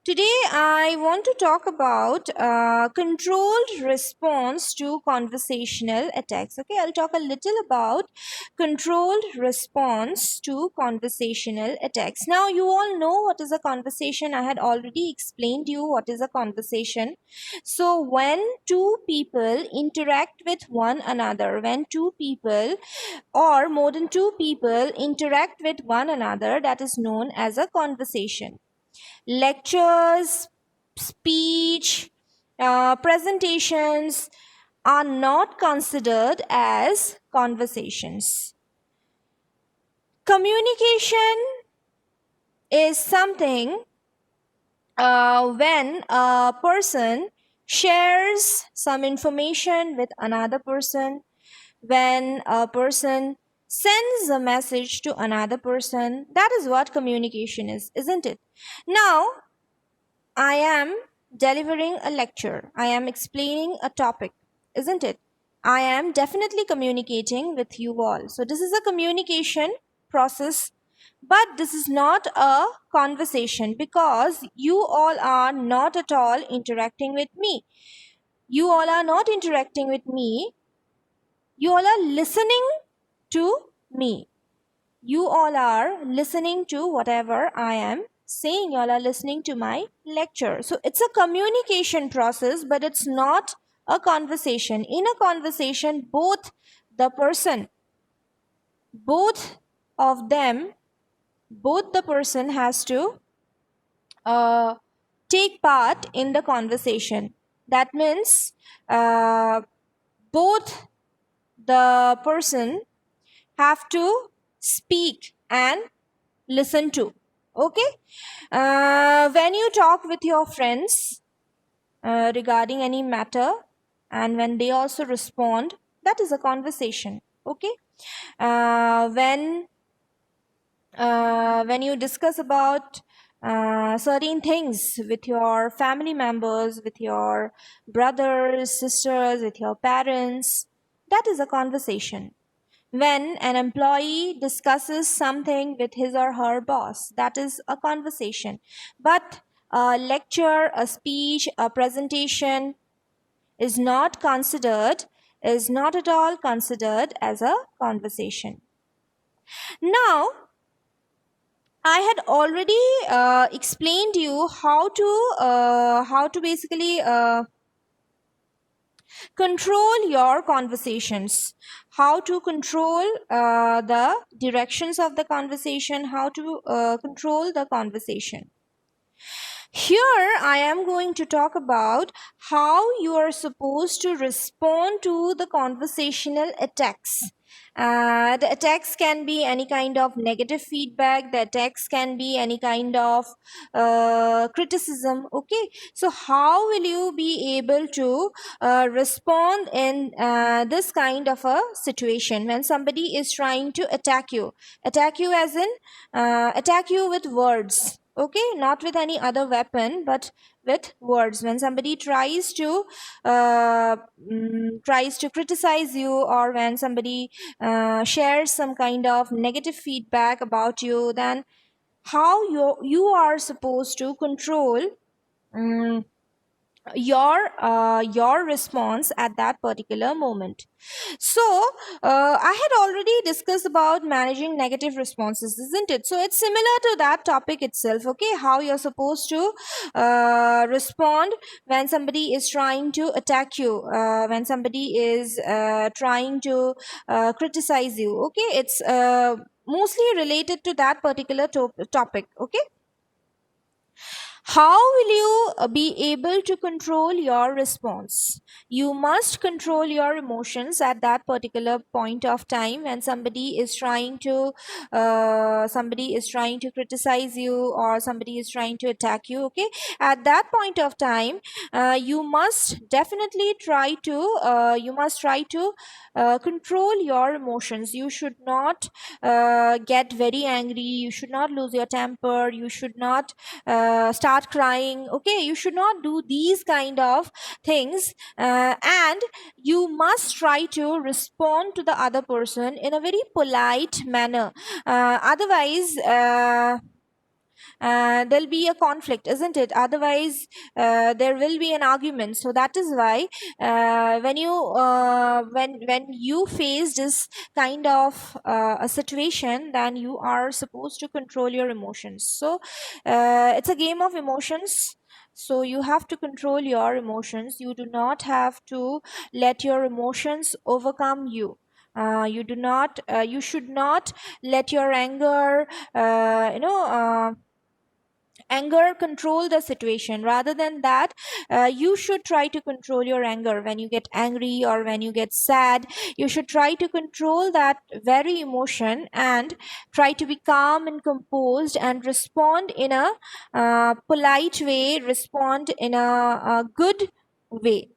Today, I want to talk about controlled response to conversational attacks. Okay, I'll talk a little about controlled response to conversational attacks. Now, you all know what is a conversation. I had already explained you what is a conversation. So, when two people interact with one another, when two people or more than two people interact with one another, that is known as a conversation. Lectures, speech, presentations are not considered as conversations. Communication is something when a person shares some information with another person, when a person sends a message to another person. That is what communication is, isn't it? Now, I am delivering a lecture. I am explaining a topic, isn't it? I am definitely communicating with you all. So, this is a communication process, but this is not a conversation because you all are not at all interacting with me. You all are not interacting with me. You all are listening to me. You all are listening to whatever I am saying. You all are listening to my lecture. So it's a communication process, but it's not a conversation. In a conversation, the person, both of them, both the person has to uh, take part in the conversation. That means both the person have to speak and listen to. Okay, when you talk with your friends regarding any matter and when they also respond, that is a conversation. Okay, uh, when when you discuss about certain things with your family members, with your brothers, sisters, with your parents, that is a conversation. When an employee discusses something with his or her boss, that is a conversation. But a lecture, a speech, a presentation is not considered, is not at all considered as a conversation. Now, I had already explained you how to basically control your conversations, how to control the directions of the conversation, how to control the conversation. Here, I am going to talk about how you are supposed to respond to the conversational attacks. The attacks can be any kind of negative feedback, the attacks can be any kind of criticism. Okay, so how will you be able to respond in this kind of a situation when somebody is trying to attack you? Attack you as in attack you with words. Okay, not with any other weapon, but with words. When somebody tries to criticize you, or when somebody shares some kind of negative feedback about you, then how you are supposed to control um, your response at that particular moment. So I had already discussed about managing negative responses, isn't it? So it's similar to that topic itself. Okay, how you're supposed to respond when somebody is trying to attack you, when somebody is trying to criticize you. Okay, it's mostly related to that particular topic. Okay, how will you be able to control your response? You must control your emotions at that particular point of time when somebody is trying to criticize you, or somebody is trying to attack you. Okay, at that point of time, you must definitely try to control your emotions. You should not get very angry. You should not lose your temper. You should not start crying. Okay, you should not do these kind of things, and you must try to respond to the other person in a very polite manner. Otherwise, there'll be a conflict, isn't it? Otherwise, there will be an argument. So that is why when you face this kind of a situation, then you are supposed to control your emotions. So it's a game of emotions. So you have to control your emotions. You do not have to let your emotions overcome you. You should not let your anger control the situation. Rather than that, you should try to control your anger. When you get angry or when you get sad, you should try to control that very emotion and try to be calm and composed and respond in a polite way, respond in a good way.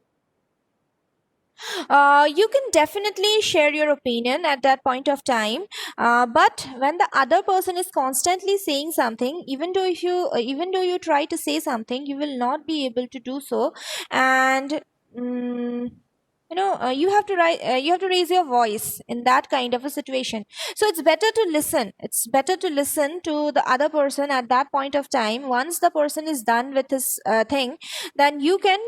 You can definitely share your opinion at that point of time, but when the other person is constantly saying something, even though you try to say something, you will not be able to do so. And mm, you have to raise your voice in that kind of a situation. So it's better to listen. It's better to listen to the other person at that point of time. Once the person is done with his thing, then you can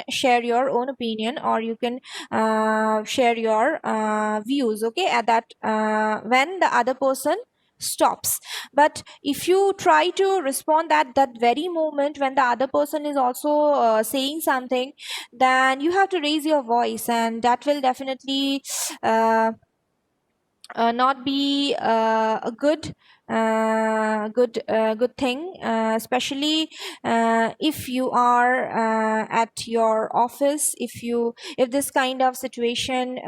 share your own opinion, or you can share your views, okay, at that when the other person stops. But if you try to respond at that very moment when the other person is also saying something, then you have to raise your voice, and that will definitely uh, not be good thing, especially if you are at your office. If this kind of situation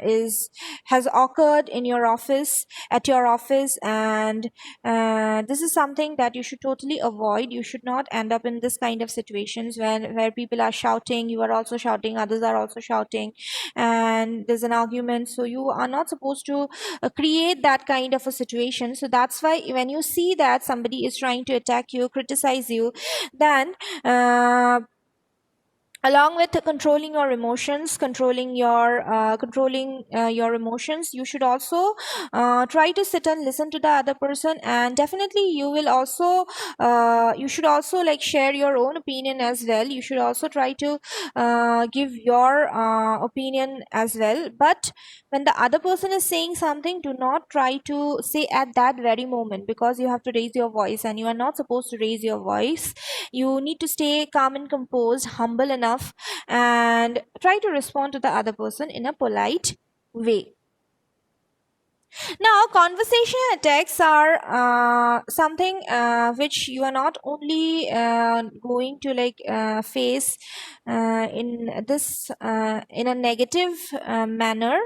is has occurred in your office, at your office, and this is something that you should totally avoid. You should not end up in this kind of situations where people are shouting, you are also shouting, others are also shouting, and there's an argument. So you are not supposed to create that kind of a situation. So that's why when you see that somebody is trying to attack you, criticize you, then along with controlling your emotions, controlling your emotions, you should also try to sit and listen to the other person. And definitely you should also like share your own opinion as well. You should also try to give your opinion as well. But when the other person is saying something, do not try to say at that very moment, because you have to raise your voice, and you are not supposed to raise your voice. You need to stay calm and composed, humble enough, and try to respond to the other person in a polite way. Now, conversation attacks are something which you are not only going to face in a negative manner.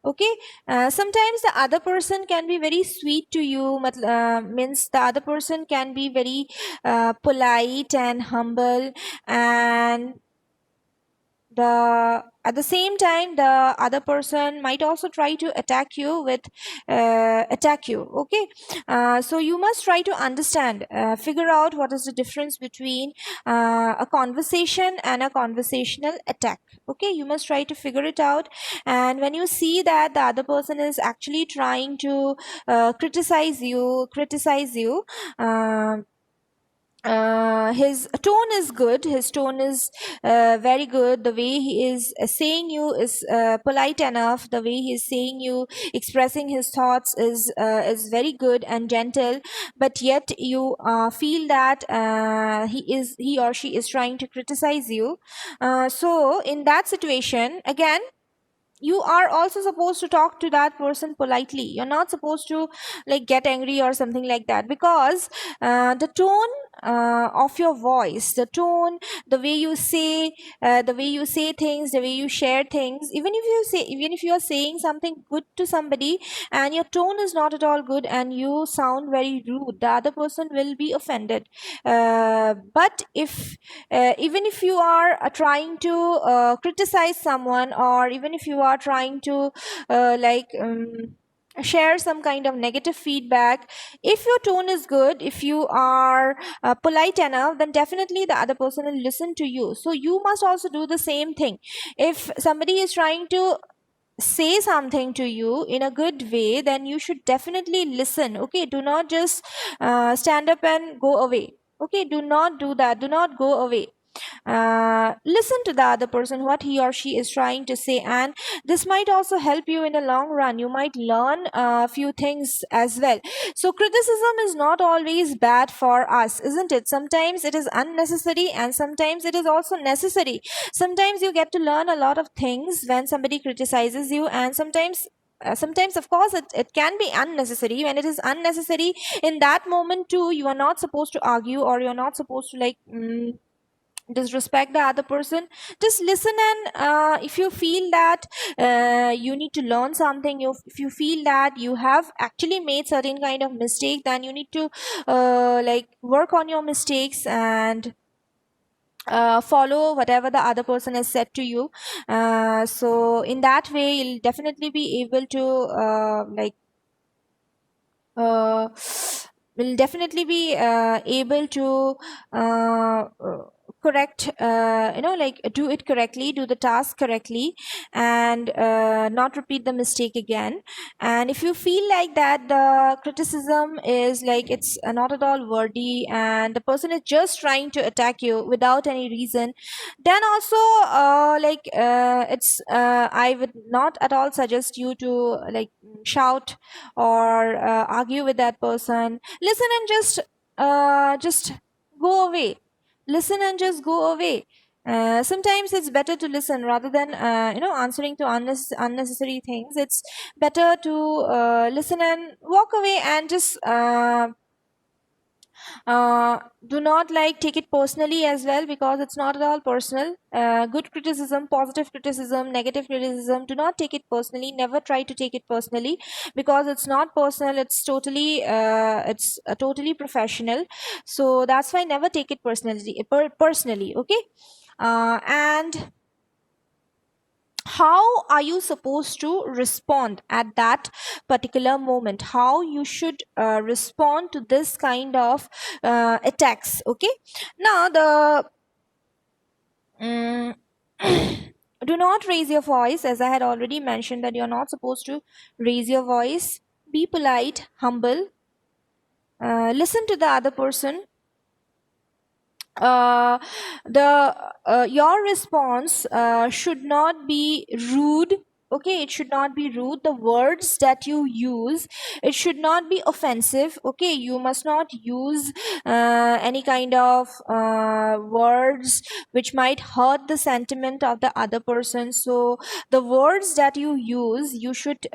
Okay, sometimes the other person can be very sweet to you. Means the other person can be very polite and humble, and at the same time the other person might also try to attack you. Okay, so you must try to understand, figure out what is the difference between a conversation and a conversational attack. Okay, you must try to figure it out. And when you see that the other person is actually trying to criticize you, his tone is good, his tone is very good. The way he is saying you is polite enough. The way he is saying you, expressing his thoughts is very good and gentle. But yet you feel that he or she is trying to criticize you. So in that situation, again, you are also supposed to talk to that person politely. You're not supposed to like get angry or something like that, because the tone of your voice, the tone, the way you say things, the way you share things, even if you are saying something good to somebody and your tone is not at all good and you sound very rude, the other person will be offended. But if even if you are trying to criticize someone, or even if you are trying to share some kind of negative feedback, if your tone is good, if you are polite enough, then definitely the other person will listen to you. So you must also do the same thing. If somebody is trying to say something to you in a good way, then you should definitely listen. Okay, do not just stand up and go away. Okay, do not do that, do not go away. Listen to the other person, what he or she is trying to say, and this might also help you in the long run. You might learn a few things as well. So criticism is not always bad for us, isn't it? Sometimes it is unnecessary and sometimes it is also necessary. Sometimes you get to learn a lot of things when somebody criticizes you, and sometimes of course it can be unnecessary. When it is unnecessary, in that moment too, you are not supposed to argue, or you're not supposed to like disrespect the other person. Just listen, and if you feel that you need to learn something, if you feel that you have actually made certain kind of mistake, then you need to like work on your mistakes and follow whatever the other person has said to you. So in that way you'll definitely be able to uh, will definitely be able to correct, like do it correctly, do the task correctly, and not repeat the mistake again. And if you feel like that the criticism is like it's not at all worthy, and the person is just trying to attack you without any reason, then also I would not at all suggest you to like shout or argue with that person. Listen and just go away. Listen and just go away. Sometimes it's better to listen rather than answering to unnecessary things. It's better to listen and walk away, and just do not like take it personally as well, because it's not at all personal. Good criticism, positive criticism, negative criticism, do not take it personally. Never try to take it personally, because it's not personal. It's totally professional. So that's why never take it personally. Okay. And how are you supposed to respond at that particular moment? How you should respond to this kind of attacks? Okay, now the mm, do not raise your voice, as I had already mentioned that you're not supposed to raise your voice. Be polite, humble, listen to the other person. uh, the Your response should not be rude. Okay, it should not be rude. The words that you use, it should not be offensive. Okay, you must not use any kind of words which might hurt the sentiment of the other person. So the words that you use, you should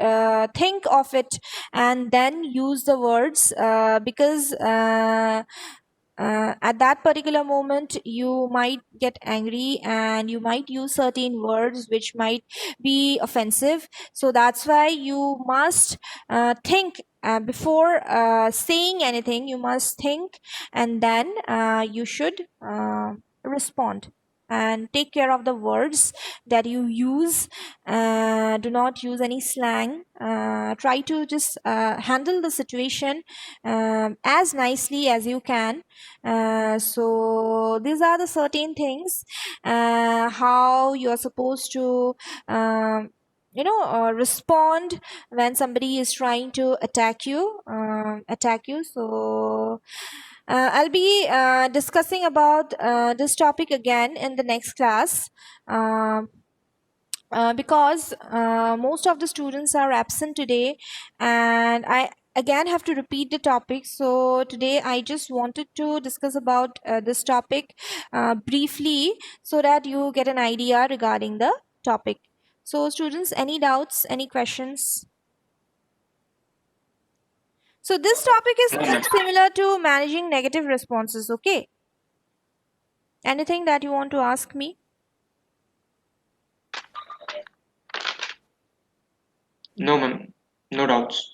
think of it and then use the words, because at that particular moment you might get angry and you might use certain words which might be offensive. So that's why you must think before saying anything. You must think, and then you should respond and take care of the words that you use. Do not use any slang. Try to just handle the situation as nicely as you can. So these are the certain things how you are supposed to respond when somebody is trying to attack you. So I'll be discussing about this topic again in the next class. Because most of the students are absent today, and I again have to repeat the topic. So today I just wanted to discuss about this topic briefly, so that you get an idea regarding the topic. So students, any doubts, any questions? So this topic is No, quite ma'am. similar to managing negative responses. Okay, anything that you want to ask me? No, ma'am. No doubts.